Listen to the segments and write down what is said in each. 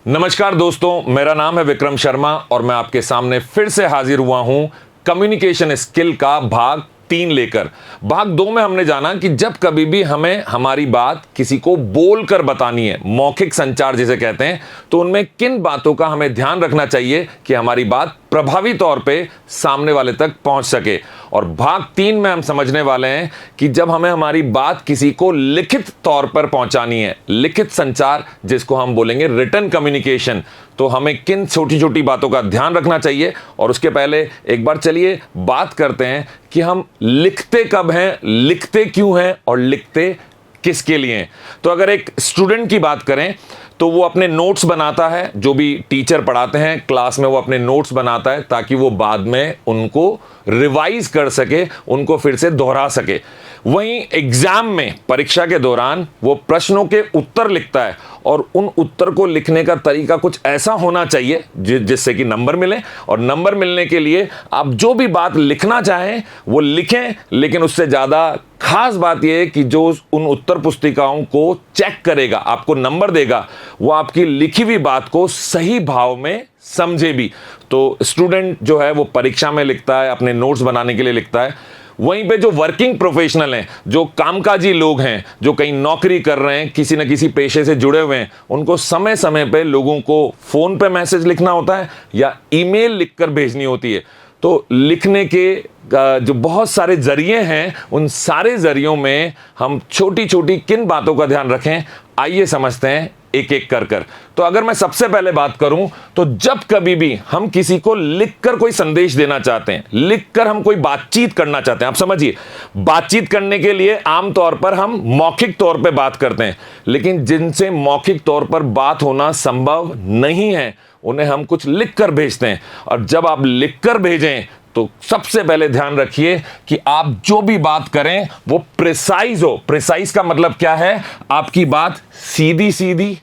नमस्कार दोस्तों, मेरा नाम है विक्रम शर्मा और मैं आपके सामने फिर से हाजिर हुआ हूं कम्युनिकेशन स्किल का भाग 3 लेकर। भाग 2 में हमने जाना कि जब कभी भी हमें हमारी बात किसी को बोलकर बतानी है, मौखिक संचार जिसे कहते हैं, तो उनमें किन बातों का हमें ध्यान रखना चाहिए कि हमारी बात प्रभावी तौर पे सामने वाले तक पहुंच सके। और भाग 3 में हम समझने वाले हैं कि जब हमें हमारी बात किसी को लिखित तौर पर पहुंचानी है, लिखित संचार जिसको हम बोलेंगे रिटन कम्युनिकेशन, तो हमें किन छोटी छोटी बातों का ध्यान रखना चाहिए। और उसके पहले एक बार चलिए बात करते हैं कि हम लिखते कब हैं, लिखते क्यों हैं और लिखते किसके लिए हैं। तो अगर एक स्टूडेंट की बात करें तो वो अपने नोट्स बनाता है, जो भी टीचर पढ़ाते हैं क्लास में वो अपने नोट्स बनाता है ताकि वो बाद में उनको रिवाइज कर सके, उनको फिर से दोहरा सके। वहीं एग्जाम में, परीक्षा के दौरान वो प्रश्नों के उत्तर लिखता है और उन उत्तर को लिखने का तरीका कुछ ऐसा होना चाहिए जिससे कि नंबर मिले। और नंबर मिलने के लिए आप जो भी बात लिखना चाहें वो लिखें, लेकिन उससे ज़्यादा खास बात यह है कि जो उन उत्तर पुस्तिकाओं को चेक करेगा, आपको नंबर देगा, वो आपकी लिखी हुई बात को सही भाव में समझे भी। तो स्टूडेंट जो है वो परीक्षा में लिखता है, अपने नोट्स बनाने के लिए लिखता है। वहीं पे जो वर्किंग प्रोफेशनल हैं, जो कामकाजी लोग हैं, जो कहीं नौकरी कर रहे हैं, किसी न किसी पेशे से जुड़े हुए हैं, उनको समय समय पे लोगों को फोन पे मैसेज लिखना होता है या ईमेल लिखकर भेजनी होती है। तो लिखने के जो बहुत सारे जरिए हैं, उन सारे जरियों में हम छोटी छोटी किन बातों का ध्यान रखें, आइए समझते हैं एक एक कर। तो अगर मैं सबसे पहले बात करूं तो जब कभी भी हम किसी को लिखकर कोई संदेश देना चाहते हैं, लिखकर हम कोई बातचीत करना चाहते हैं, आप समझिए, बातचीत करने के लिए आमतौर पर हम मौखिक तौर पे बात करते हैं, लेकिन जिनसे मौखिक तौर पर बात होना संभव नहीं है उन्हें हम कुछ लिखकर भेजते हैं। और जब आप लिखकर भेजें तो सबसे पहले ध्यान रखिए कि आप जो भी बात करें वो प्रिसाइज हो। प्रिसाइज का मतलब क्या है? आपकी बात सीधी सीधी,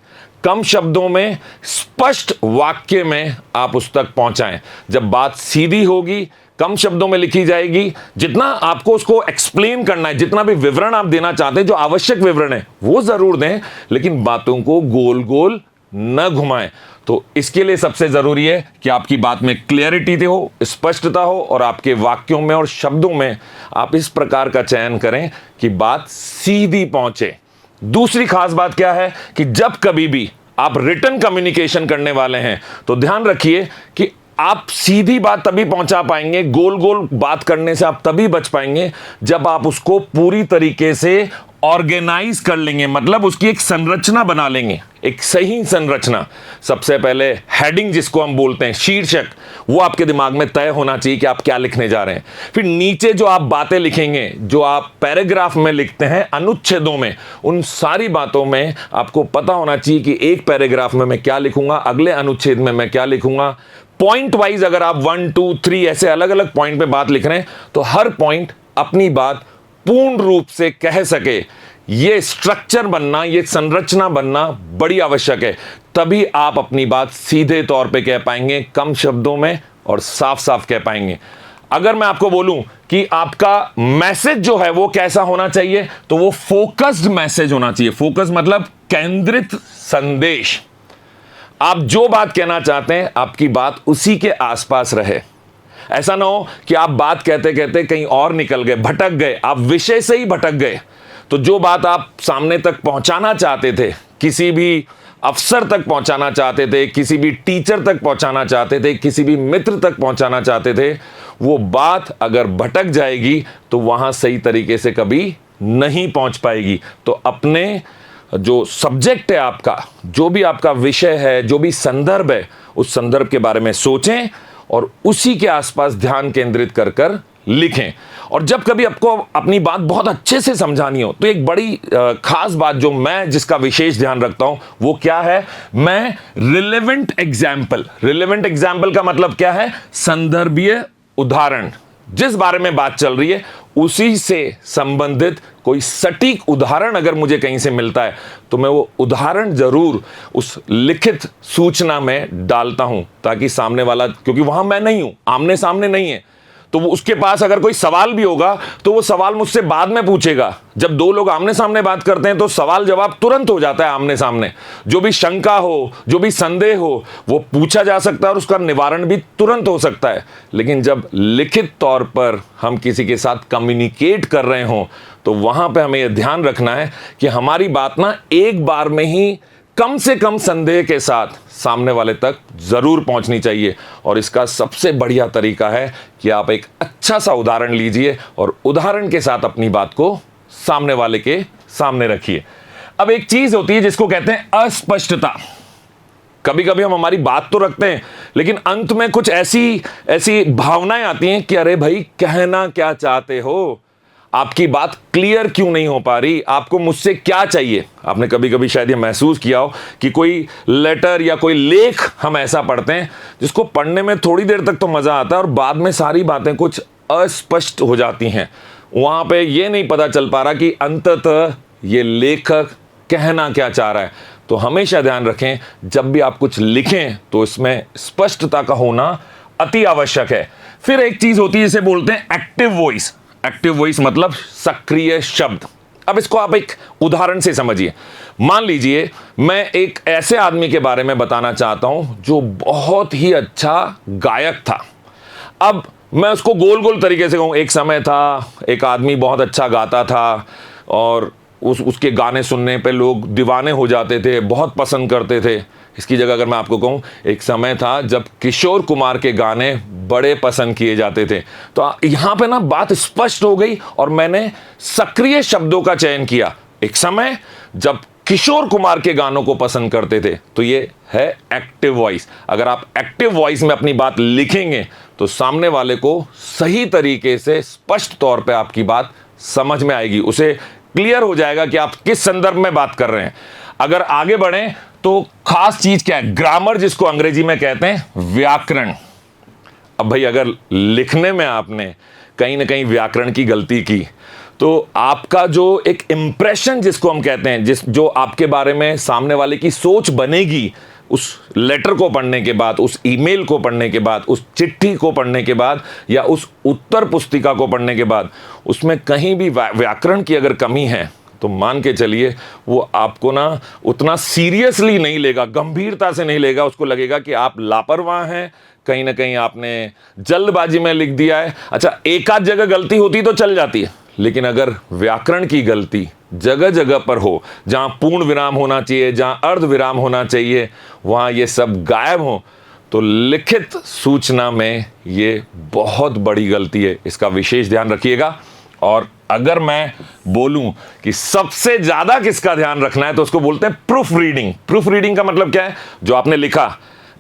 कम शब्दों में, स्पष्ट वाक्य में आप उस तक पहुंचाएं। जब बात सीधी होगी, कम शब्दों में लिखी जाएगी, जितना आपको उसको एक्सप्लेन करना है, जितना भी विवरण आप देना चाहते हैं, जो आवश्यक विवरण है वो जरूर दें, लेकिन बातों को गोल गोल न घुमाएं। तो इसके लिए सबसे जरूरी है कि आपकी बात में क्लियरिटी हो, स्पष्टता हो और आपके वाक्यों में और शब्दों में आप इस प्रकार का चयन करें कि बात सीधी पहुंचे। दूसरी खास बात क्या है कि जब कभी भी आप रिटन कम्युनिकेशन करने वाले हैं तो ध्यान रखिए कि आप सीधी बात तभी पहुंचा पाएंगे, गोल गोल बात करने से आप तभी बच पाएंगे जब आप उसको पूरी तरीके से ऑर्गेनाइज कर लेंगे, मतलब उसकी एक संरचना बना लेंगे, एक सही संरचना। सबसे पहले हेडिंग जिसको हम बोलते हैं, शीर्षक, वो आपके दिमाग में तय होना चाहिए कि आप क्या लिखने जा रहे हैं। फिर नीचे जो आप बातें लिखेंगे, जो आप पैराग्राफ में लिखते हैं, अनुच्छेदों में, उन सारी बातों में आपको पता होना चाहिए कि एक पैराग्राफ में मैं क्या लिखूंगा, अगले अनुच्छेद में मैं क्या लिखूंगा। पॉइंट वाइज अगर आप 1, 2, 3 ऐसे अलग अलग पॉइंट पे बात लिख रहे हैं तो हर पॉइंट अपनी बात पूर्ण रूप से कह सके। ये स्ट्रक्चर बनना, ये संरचना बनना बड़ी आवश्यक है, तभी आप अपनी बात सीधे तौर पे कह पाएंगे, कम शब्दों में और साफ साफ कह पाएंगे। अगर मैं आपको बोलूं कि आपका मैसेज जो है वो कैसा होना चाहिए, तो वो फोकस्ड मैसेज होना चाहिए। फोकस मतलब केंद्रित संदेश। आप जो बात कहना चाहते हैं आपकी बात उसी के आसपास रहे। ऐसा ना हो कि आप बात कहते कहते कहीं और निकल गए, भटक गए, आप विषय से ही भटक गए। तो जो बात आप सामने तक पहुंचाना चाहते थे, किसी भी अफसर तक पहुंचाना चाहते थे, किसी भी टीचर तक पहुंचाना चाहते थे, किसी भी मित्र तक पहुंचाना चाहते थे, वो बात अगर भटक जाएगी तो वहां सही तरीके से कभी नहीं पहुंच पाएगी। तो अपने जो सब्जेक्ट है आपका, जो भी आपका विषय है, जो भी संदर्भ है, उस संदर्भ के बारे में सोचें और उसी के आसपास ध्यान केंद्रित कर कर लिखें। और जब कभी आपको अपनी बात बहुत अच्छे से समझानी हो तो एक बड़ी खास बात जो मैं जिसका विशेष ध्यान रखता हूं वो क्या है, मैं रिलेवेंट एग्जाम्पल का मतलब क्या है, संदर्भीय उदाहरण। जिस बारे में बात चल रही है उसी से संबंधित कोई सटीक उदाहरण अगर मुझे कहीं से मिलता है तो मैं वो उदाहरण जरूर उस लिखित सूचना में डालता हूं, ताकि सामने वाला, क्योंकि वहां मैं नहीं हूं, आमने सामने नहीं है, तो वो उसके पास अगर कोई सवाल भी होगा तो वो सवाल मुझसे बाद में पूछेगा। जब दो लोग आमने सामने बात करते हैं तो सवाल जवाब तुरंत हो जाता है आमने सामने। जो भी शंका हो, जो भी संदेह हो, वो पूछा जा सकता है और उसका निवारण भी तुरंत हो सकता है। लेकिन जब लिखित तौर पर हम किसी के साथ कम्युनिकेट कर रहे हों तो वहां पे हमें यह ध्यान रखना है कि हमारी बात ना एक बार में ही कम से कम संदेह के साथ सामने वाले तक जरूर पहुंचनी चाहिए। और इसका सबसे बढ़िया तरीका है कि आप एक अच्छा सा उदाहरण लीजिए और उदाहरण के साथ अपनी बात को सामने वाले के सामने रखिए। अब एक चीज होती है जिसको कहते हैं अस्पष्टता। कभी कभी हम हमारी बात तो रखते हैं लेकिन अंत में कुछ ऐसी भावनाएं आती हैं कि अरे भाई कहना क्या चाहते हो, आपकी बात क्लियर क्यों नहीं हो पा रही, आपको मुझसे क्या चाहिए। आपने कभी कभी शायद ये महसूस किया हो कि कोई लेटर या कोई लेख हम ऐसा पढ़ते हैं जिसको पढ़ने में थोड़ी देर तक तो मजा आता है और बाद में सारी बातें कुछ अस्पष्ट हो जाती हैं। वहां पे ये नहीं पता चल पा रहा कि अंततः ये लेखक कहना क्या चाह रहा है। तो हमेशा ध्यान रखें, जब भी आप कुछ लिखें तो इसमें स्पष्टता का होना अति आवश्यक है। फिर एक चीज होती है जिसे बोलते हैं एक्टिव वॉइस। एक्टिव वॉइस मतलब सक्रिय शब्द। अब इसको आप एक उदाहरण से समझिए। मान लीजिए मैं एक ऐसे आदमी के बारे में बताना चाहता हूं जो बहुत ही अच्छा गायक था। अब मैं उसको गोल गोल तरीके से कहूं, एक समय था एक आदमी बहुत अच्छा गाता था और उसके गाने सुनने पे लोग दीवाने हो जाते थे, बहुत पसंद करते थे। इसकी जगह अगर मैं आपको कहूं, एक समय था जब किशोर कुमार के गाने बड़े पसंद किए जाते थे। तो यहां पे ना बात स्पष्ट हो गई और मैंने सक्रिय शब्दों का चयन किया। एक समय जब किशोर कुमार के गानों को पसंद करते थे। तो ये है एक्टिव वॉइस। अगर आप एक्टिव वॉइस में अपनी बात लिखेंगे तो सामने वाले को सही तरीके से स्पष्ट तौर पे आपकी बात समझ में आएगी, उसे क्लियर हो जाएगा कि आप किस संदर्भ में बात कर रहे हैं। अगर आगे बढ़ें तो खास चीज क्या है, ग्रामर जिसको अंग्रेजी में कहते हैं व्याकरण। अब भाई अगर लिखने में आपने कहीं ना कहीं व्याकरण की गलती की तो आपका जो एक इंप्रेशन जिसको हम कहते हैं, जो आपके बारे में सामने वाले की सोच बनेगी उस लेटर को पढ़ने के बाद, उस ईमेल को पढ़ने के बाद, उस चिट्ठी को पढ़ने के बाद या उस उत्तर पुस्तिका को पढ़ने के बाद, उसमें कहीं भी व्याकरण की अगर कमी है तो मान के चलिए वो आपको ना उतना सीरियसली नहीं लेगा, गंभीरता से नहीं लेगा। उसको लगेगा कि आप लापरवाह हैं, कहीं ना कहीं आपने जल्दबाजी में लिख दिया है। अच्छा, एक आध जगह गलती होती तो चल जाती है, लेकिन अगर व्याकरण की गलती जगह जगह पर हो, जहां पूर्ण विराम होना चाहिए, जहां अर्ध विराम होना चाहिए, वहां ये सब गायब हो, तो लिखित सूचना में ये बहुत बड़ी गलती है। इसका विशेष ध्यान रखिएगा। और अगर मैं बोलूं कि सबसे ज्यादा किसका ध्यान रखना है तो उसको बोलते हैं प्रूफ रीडिंग। प्रूफ रीडिंग का मतलब क्या है, जो आपने लिखा,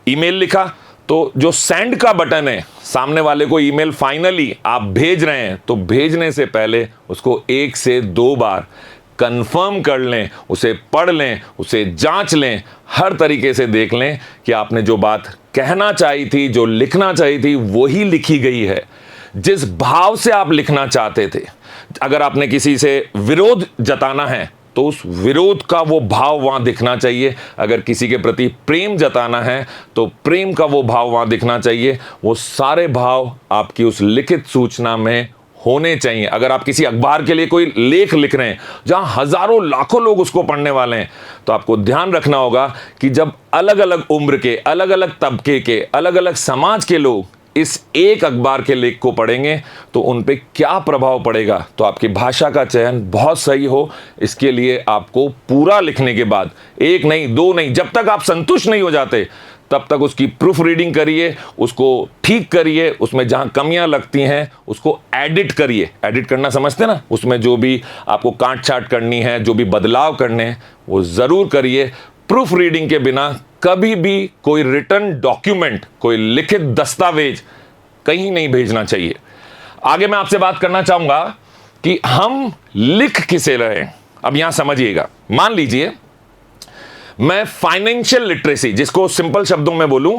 ईमेल लिखा, तो जो सेंड का बटन है, सामने वाले को ईमेल फाइनली आप भेज रहे हैं तो भेजने से पहले उसको 1 से 2 बार कंफर्म कर लें, उसे पढ़ लें, उसे जांच लें, हर तरीके से देख लें कि आपने जो बात कहना चाहिए थी, जो लिखना चाहिए थी, वही लिखी गई है। जिस भाव से आप लिखना चाहते थे, अगर आपने किसी से विरोध जताना है तो उस विरोध का वो भाव वहां दिखना चाहिए। अगर किसी के प्रति प्रेम जताना है तो प्रेम का वो भाव वहां दिखना चाहिए। वो सारे भाव आपकी उस लिखित सूचना में होने चाहिए। अगर आप किसी अखबार के लिए कोई लेख लिख रहे हैं जहां हजारों लाखों लोग उसको पढ़ने वाले हैं, तो आपको ध्यान रखना होगा कि जब अलग अलग उम्र के, अलग अलग तबके के, अलग अलग समाज के लोग इस एक अखबार के लेख को पढ़ेंगे तो उन पे क्या प्रभाव पड़ेगा। तो आपकी भाषा का चयन बहुत सही हो, इसके लिए आपको पूरा लिखने के बाद 1 नहीं 2 नहीं, जब तक आप संतुष्ट नहीं हो जाते तब तक उसकी प्रूफ रीडिंग करिए, उसको ठीक करिए, उसमें जहां कमियां लगती हैं उसको एडिट करिए। एडिट करना समझते ना, उसमें जो भी आपको काट छाट करनी है, जो भी बदलाव करने हैं वो जरूर करिए। प्रूफ रीडिंग के बिना कभी भी कोई रिटन डॉक्यूमेंट, कोई लिखित दस्तावेज कहीं नहीं भेजना चाहिए। आगे मैं आपसे बात करना चाहूंगा कि हम लिख किसे रहे हैं। अब यहां समझिएगा, मान लीजिए मैं फाइनेंशियल लिटरेसी, जिसको सिंपल शब्दों में बोलूं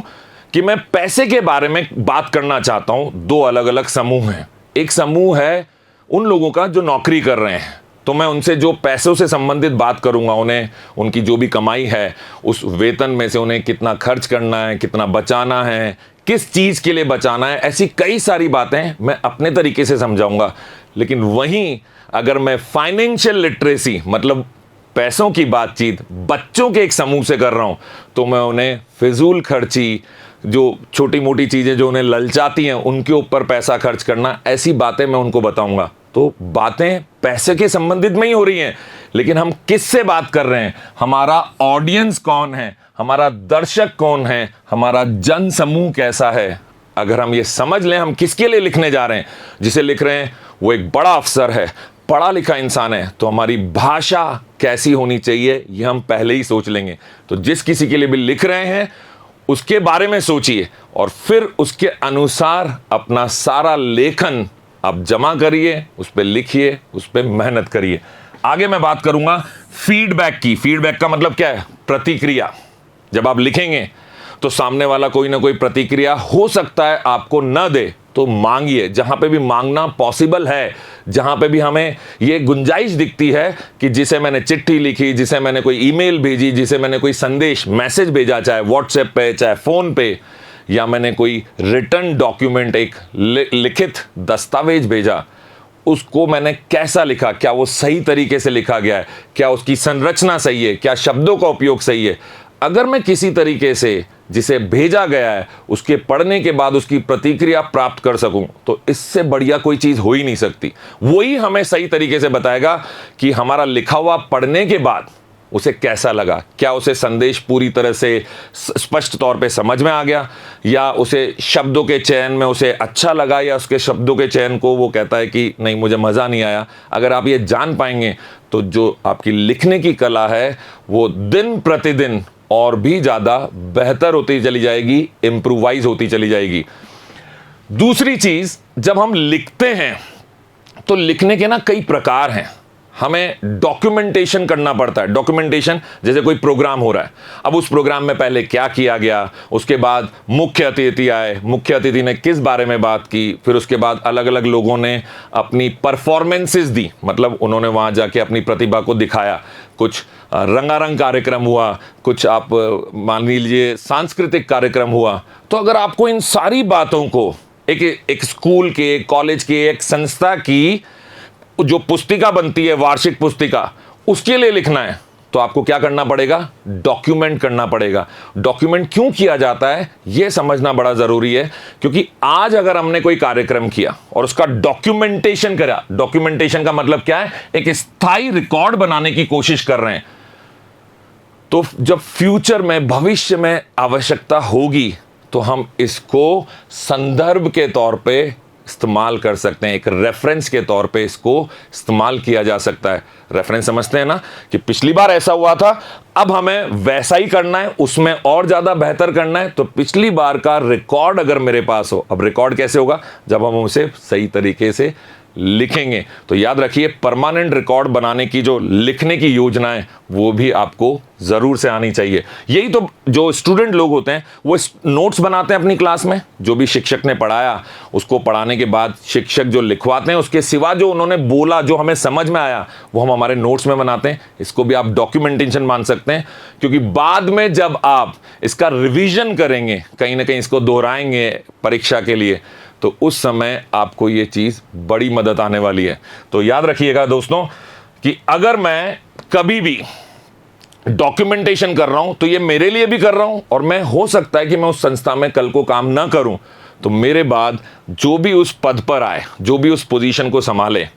कि मैं पैसे के बारे में बात करना चाहता हूं। 2 अलग अलग समूह हैं। एक समूह है उन लोगों का जो नौकरी कर रहे हैं, तो मैं उनसे जो पैसों से संबंधित बात करूंगा, उन्हें उनकी जो भी कमाई है उस वेतन में से उन्हें कितना खर्च करना है, कितना बचाना है, किस चीज़ के लिए बचाना है, ऐसी कई सारी बातें मैं अपने तरीके से समझाऊंगा। लेकिन वहीं अगर मैं फाइनेंशियल लिटरेसी मतलब पैसों की बातचीत बच्चों के एक समूह से कर रहा हूं, तो मैं उन्हें फिजूल खर्ची, जो छोटी मोटी चीज़ें जो उन्हें ललचाती हैं उनके ऊपर पैसा खर्च करना, ऐसी बातें मैं उनको बताऊंगा। तो बातें पैसे के संबंधित में ही हो रही हैं, लेकिन हम किससे बात कर रहे हैं, हमारा ऑडियंस कौन है, हमारा दर्शक कौन है, हमारा जन समूह कैसा है। अगर हम ये समझ लें हम किसके लिए लिखने जा रहे हैं, जिसे लिख रहे हैं वो एक बड़ा अफसर है, पढ़ा लिखा इंसान है, तो हमारी भाषा कैसी होनी चाहिए ये हम पहले ही सोच लेंगे। तो जिस किसी के लिए भी लिख रहे हैं उसके बारे में सोचिए और फिर उसके अनुसार अपना सारा लेखन आप जमा करिए, उस पर लिखिए, उस पर मेहनत करिए। आगे मैं बात करूंगा फीडबैक की। फीडबैक का मतलब क्या है? प्रतिक्रिया। जब आप लिखेंगे तो सामने वाला कोई ना कोई प्रतिक्रिया हो सकता है आपको न दे, तो मांगिए। जहां पे भी मांगना पॉसिबल है, जहां पे भी हमें ये गुंजाइश दिखती है कि जिसे मैंने चिट्ठी लिखी, जिसे मैंने कोई ईमेल भेजी, जिसे मैंने कोई संदेश मैसेज भेजा, चाहे व्हाट्सएप पे चाहे फोन पे, या मैंने कोई रिटर्न डॉक्यूमेंट एक लिखित दस्तावेज भेजा, उसको मैंने कैसा लिखा, क्या वो सही तरीके से लिखा गया है, क्या उसकी संरचना सही है, क्या शब्दों का उपयोग सही है। अगर मैं किसी तरीके से जिसे भेजा गया है उसके पढ़ने के बाद उसकी प्रतिक्रिया प्राप्त कर सकूं, तो इससे बढ़िया कोई चीज हो ही नहीं सकती। वही हमें सही तरीके से बताएगा कि हमारा लिखा हुआ पढ़ने के बाद उसे कैसा लगा, क्या उसे संदेश पूरी तरह से स्पष्ट तौर पे समझ में आ गया, या उसे शब्दों के चयन में उसे अच्छा लगा, या उसके शब्दों के चयन को वो कहता है कि नहीं मुझे मज़ा नहीं आया। अगर आप ये जान पाएंगे तो जो आपकी लिखने की कला है वो दिन प्रतिदिन और भी ज़्यादा बेहतर होती चली जाएगी, इम्प्रूवाइज होती चली जाएगी। दूसरी चीज़, जब हम लिखते हैं तो लिखने के ना कई प्रकार हैं। हमें डॉक्यूमेंटेशन करना पड़ता है। डॉक्यूमेंटेशन जैसे कोई प्रोग्राम हो रहा है, अब उस प्रोग्राम में पहले क्या किया गया, उसके बाद मुख्य अतिथि आए, मुख्य अतिथि ने किस बारे में बात की, फिर उसके बाद अलग अलग लोगों ने अपनी परफॉर्मेंसेस दी, मतलब उन्होंने वहाँ जाके अपनी प्रतिभा को दिखाया। कुछ रंगारंग कार्यक्रम हुआ, कुछ आप मान लीजिए सांस्कृतिक कार्यक्रम हुआ। तो अगर आपको इन सारी बातों को एक स्कूल के, कॉलेज के, एक संस्था की जो पुस्तिका बनती है, वार्षिक पुस्तिका, उसके लिए लिखना है, तो आपको क्या करना पड़ेगा? डॉक्यूमेंट करना पड़ेगा। डॉक्यूमेंट क्यों किया जाता है यह समझना बड़ा जरूरी है, क्योंकि आज अगर हमने कोई कार्यक्रम किया और उसका डॉक्यूमेंटेशन करा, डॉक्यूमेंटेशन का मतलब क्या है? एक स्थायी रिकॉर्ड बनाने की कोशिश कर रहे हैं, तो जब फ्यूचर में, भविष्य में आवश्यकता होगी तो हम इसको संदर्भ के तौर पे इस्तेमाल कर सकते हैं, एक रेफरेंस के तौर पे इसको इस्तेमाल किया जा सकता है। रेफरेंस समझते हैं ना, कि पिछली बार ऐसा हुआ था, अब हमें वैसा ही करना है, उसमें और ज़्यादा बेहतर करना है, तो पिछली बार का रिकॉर्ड अगर मेरे पास हो। अब रिकॉर्ड कैसे होगा? जब हम उसे सही तरीके से लिखेंगे। तो याद रखिए, परमानेंट रिकॉर्ड बनाने की जो लिखने की योजना है वो भी आपको ज़रूर से आनी चाहिए। यही तो जो स्टूडेंट लोग होते हैं वो नोट्स बनाते हैं अपनी क्लास में, जो भी शिक्षक ने पढ़ाया उसको पढ़ाने के बाद शिक्षक जो लिखवाते हैं, उसके सिवा जो उन्होंने बोला, जो हमें समझ में आया, वो हम हमारे नोट्स में बनाते हैं। इसको भी आप डॉक्यूमेंटेशन मान सकते हैं, क्योंकि बाद में जब आप इसका रिवीजन करेंगे, कहीं ना कहीं इसको दोहराएंगे परीक्षा के लिए, तो उस समय आपको ये चीज़ बड़ी मदद आने वाली है। तो याद रखिएगा दोस्तों कि अगर मैं कभी भी डॉक्यूमेंटेशन कर रहा हूं तो ये मेरे लिए भी कर रहा हूं, और मैं हो सकता है कि मैं उस संस्था में कल को काम ना करूं, तो मेरे बाद जो भी उस पद पर आए, जो भी उस पोजीशन को संभाले,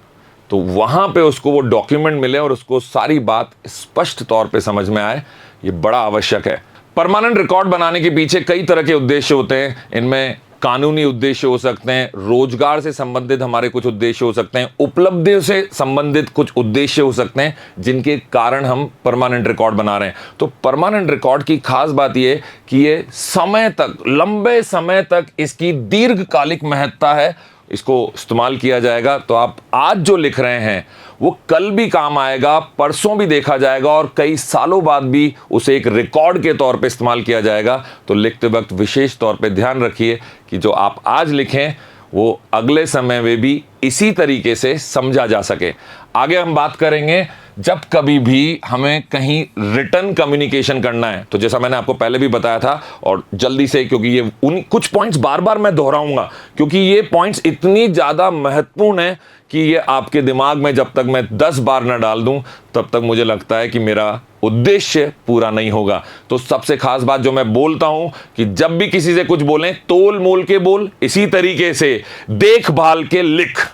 तो वहां पे उसको वो डॉक्यूमेंट मिले और उसको सारी बात स्पष्ट तौर पे समझ में आए। ये बड़ा आवश्यक है। परमानेंट रिकॉर्ड बनाने के पीछे कई तरह के उद्देश्य होते हैं। इनमें कानूनी उद्देश्य हो सकते हैं, रोजगार से संबंधित हमारे कुछ उद्देश्य हो सकते हैं, उपलब्धियों से संबंधित कुछ उद्देश्य हो सकते हैं, जिनके कारण हम परमानेंट रिकॉर्ड बना रहे हैं। तो परमानेंट रिकॉर्ड की खास बात यह कि ये समय तक, लंबे समय तक इसकी दीर्घकालिक महत्ता है। इसको इस्तेमाल किया जाएगा तो आप आज जो लिख रहे हैं वो कल भी काम आएगा, परसों भी देखा जाएगा, और कई सालों बाद भी उसे एक रिकॉर्ड के तौर पे इस्तेमाल किया जाएगा। तो लिखते वक्त विशेष तौर पे ध्यान रखिए कि जो आप आज लिखें वो अगले समय में भी इसी तरीके से समझा जा सके। आगे हम बात करेंगे जब कभी भी हमें कहीं रिटर्न कम्युनिकेशन करना है, तो जैसा मैंने आपको पहले भी बताया था, और जल्दी से, क्योंकि ये उन कुछ पॉइंट्स बार बार मैं दोहराऊंगा, क्योंकि ये पॉइंट्स इतनी ज़्यादा महत्वपूर्ण है कि ये आपके दिमाग में जब तक मैं 10 बार ना डाल दूं तब तक मुझे लगता है कि मेरा उद्देश्य पूरा नहीं होगा। तो सबसे खास बात जो मैं बोलता हूं कि जब भी किसी से कुछ बोलें, तोल मोल के बोल, इसी तरीके से देखभाल के लिख।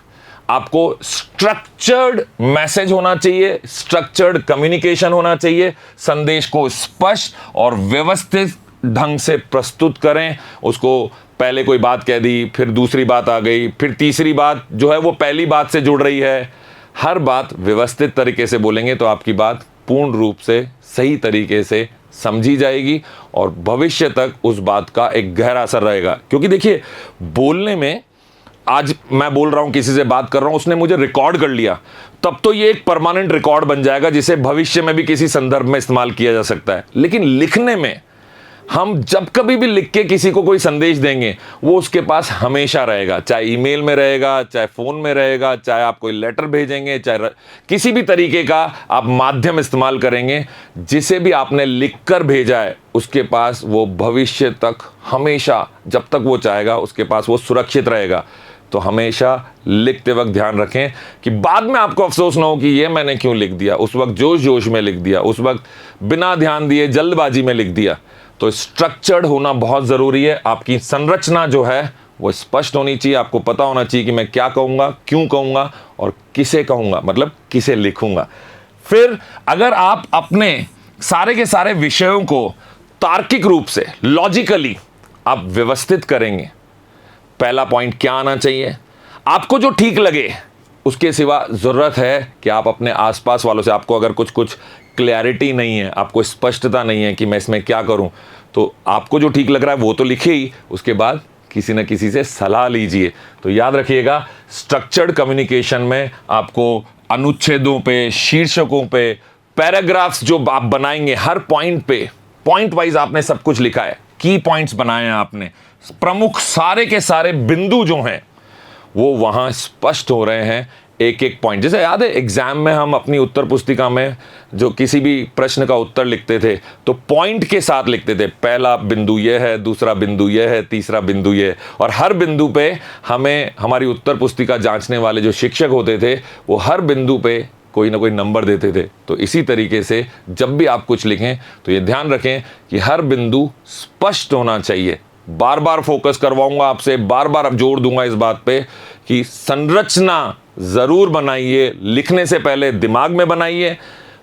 आपको स्ट्रक्चर्ड मैसेज होना चाहिए, स्ट्रक्चर्ड कम्युनिकेशन होना चाहिए, संदेश को स्पष्ट और व्यवस्थित ढंग से प्रस्तुत करें। उसको पहले कोई बात कह दी, फिर दूसरी बात आ गई, फिर तीसरी बात जो है वो पहली बात से जुड़ रही है। हर बात व्यवस्थित तरीके से बोलेंगे तो आपकी बात पूर्ण रूप से सही तरीके से समझी जाएगी और भविष्य तक उस बात का एक गहरा असर रहेगा। क्योंकि देखिए, बोलने में, आज मैं बोल रहा हूं, किसी से बात कर रहा हूं, उसने मुझे रिकॉर्ड कर लिया, तब तो ये एक परमानेंट रिकॉर्ड बन जाएगा जिसे भविष्य में भी किसी संदर्भ में इस्तेमाल किया जा सकता है। लेकिन लिखने में, हम जब कभी भी लिख के किसी को कोई संदेश देंगे, वो उसके पास हमेशा रहेगा, चाहे ईमेल में रहेगा, चाहे फोन में रहेगा, चाहे आप कोई लेटर भेजेंगे, चाहे किसी भी तरीके का आप माध्यम इस्तेमाल करेंगे, जिसे भी आपने लिखकर भेजा है उसके पास वो भविष्य तक हमेशा, जब तक वो चाहेगा, उसके पास वो सुरक्षित रहेगा। तो हमेशा लिखते वक्त ध्यान रखें कि बाद में आपको अफसोस ना हो कि ये मैंने क्यों लिख दिया, उस वक्त जोश जोश में लिख दिया, उस वक्त बिना ध्यान दिए जल्दबाजी में लिख दिया। तो स्ट्रक्चर्ड होना बहुत ज़रूरी है। आपकी संरचना जो है वो स्पष्ट होनी चाहिए। आपको पता होना चाहिए कि मैं क्या कहूँगा, क्यों कहूँगा और किसे कहूँगा, मतलब किसे लिखूँगा। फिर अगर आप अपने सारे के सारे विषयों को तार्किक रूप से, लॉजिकली आप व्यवस्थित करेंगे, पहला पॉइंट क्या आना चाहिए, आपको जो ठीक लगे, उसके सिवा ज़रूरत है कि आप अपने आसपास वालों से, आपको अगर कुछ क्लैरिटी नहीं है, आपको स्पष्टता नहीं है कि मैं इसमें क्या करूं, तो आपको जो ठीक लग रहा है वो तो लिखिए ही, उसके बाद किसी न किसी से सलाह लीजिए। तो याद रखिएगा, स्ट्रक्चर्ड कम्युनिकेशन में आपको अनुच्छेदों पे, शीर्षकों पे, पैराग्राफ्स जो आप बनाएंगे, हर पॉइंट पे, पॉइंट वाइज आपने सब कुछ लिखा है, की पॉइंट्स बनाए हैं आपने, प्रमुख सारे के सारे बिंदु जो हैं वो वहां स्पष्ट हो रहे हैं, एक एक पॉइंट। जैसे याद है, एग्जाम में हम अपनी उत्तर पुस्तिका में जो किसी भी प्रश्न का उत्तर लिखते थे तो पॉइंट के साथ लिखते थे, पहला बिंदु ये है, दूसरा बिंदु ये है, तीसरा बिंदु ये है। और हर बिंदु पे हमें हमारी उत्तर पुस्तिका जांचने वाले जो शिक्षक होते थे वो हर बिंदु पे कोई ना कोई नंबर देते थे। तो इसी तरीके से जब भी आप कुछ लिखें तो ये ध्यान रखें कि हर बिंदु स्पष्ट होना चाहिए। बार बार फोकस करवाऊंगा आपसे, बार बार अब जोर दूंगा इस बात पे कि संरचना जरूर बनाइए, लिखने से पहले दिमाग में बनाइए,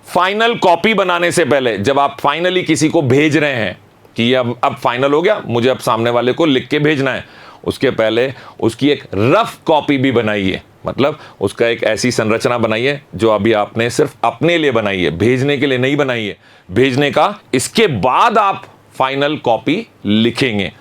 फाइनल कॉपी बनाने से पहले, जब आप फाइनली किसी को भेज रहे हैं कि ये अब फाइनल हो गया, मुझे अब सामने वाले को लिख के भेजना है, उसके पहले उसकी एक रफ कॉपी भी बनाइए। मतलब उसका एक ऐसी संरचना बनाइए जो अभी आपने सिर्फ अपने लिए बनाई है, भेजने के लिए नहीं बनाई है, भेजने का इसके बाद आप फाइनल कॉपी लिखेंगे।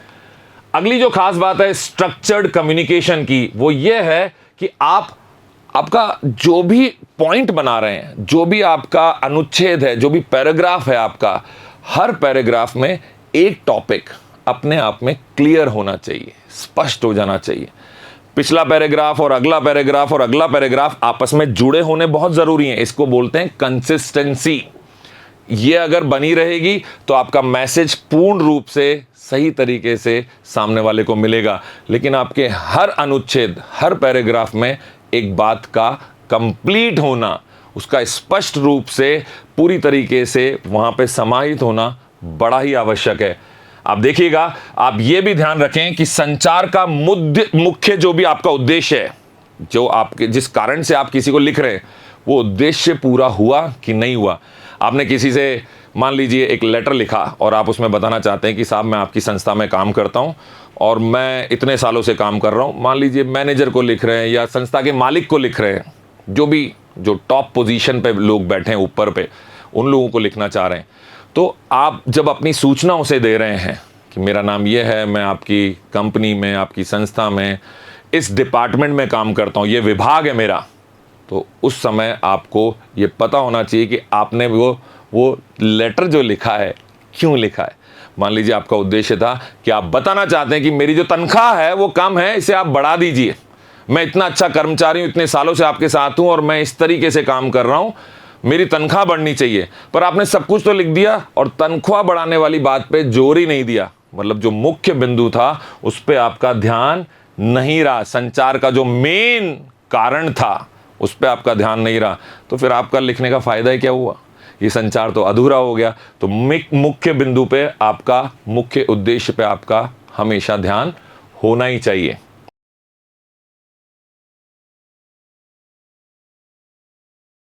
अगली जो खास बात है स्ट्रक्चर्ड कम्युनिकेशन की, वो ये है कि आपका जो भी पॉइंट बना रहे हैं, जो भी आपका अनुच्छेद है, जो भी पैराग्राफ है आपका, हर पैराग्राफ में एक टॉपिक अपने आप में क्लियर होना चाहिए, स्पष्ट हो जाना चाहिए। पिछला पैराग्राफ और अगला पैराग्राफ और अगला पैराग्राफ आपस में जुड़े होने बहुत जरूरी हैं। इसको बोलते हैं कंसिस्टेंसी। ये अगर बनी रहेगी तो आपका मैसेज पूर्ण रूप से सही तरीके से सामने वाले को मिलेगा। लेकिन आपके हर अनुच्छेद, हर पैराग्राफ में एक बात का कंप्लीट होना, उसका स्पष्ट रूप से पूरी तरीके से वहां पे समाहित होना बड़ा ही आवश्यक है। आप देखिएगा, आप ये भी ध्यान रखें कि संचार का मुख्य जो भी आपका उद्देश्य है, जो आपके जिस कारण से आप किसी को लिख रहे हैं, वो उद्देश्य पूरा हुआ कि नहीं हुआ। आपने किसी से, मान लीजिए, एक लेटर लिखा और आप उसमें बताना चाहते हैं कि साहब मैं आपकी संस्था में काम करता हूं और मैं इतने सालों से काम कर रहा हूं। मान लीजिए मैनेजर को लिख रहे हैं या संस्था के मालिक को लिख रहे हैं, जो टॉप पोजीशन पे लोग बैठे हैं ऊपर पे, उन लोगों को लिखना चाह रहे हैं। तो आप जब अपनी सूचना उसे दे रहे हैं कि मेरा नाम ये है, मैं आपकी कंपनी में, आपकी संस्था में, इस डिपार्टमेंट में काम करता हूँ, ये विभाग है मेरा, तो उस समय आपको ये पता होना चाहिए कि आपने वो लेटर जो लिखा है क्यों लिखा है। मान लीजिए आपका उद्देश्य था कि आप बताना चाहते हैं कि मेरी जो तनख्वाह है वो कम है, इसे आप बढ़ा दीजिए, मैं इतना अच्छा कर्मचारी हूं, इतने सालों से आपके साथ हूं और मैं इस तरीके से काम कर रहा हूं, मेरी तनख्वाह बढ़नी चाहिए। पर आपने सब कुछ तो लिख दिया और तनख्वाह बढ़ाने वाली बात पे जोर ही नहीं दिया, मतलब जो मुख्य बिंदु था उस पर आपका ध्यान नहीं रहा, संचार का जो मेन कारण था उस पर आपका ध्यान नहीं रहा, तो फिर आपका लिखने का फायदा ही क्या हुआ, ये संचार तो अधूरा हो गया। तो मुख्य बिंदु पे आपका, मुख्य उद्देश्य पे आपका हमेशा ध्यान होना ही चाहिए।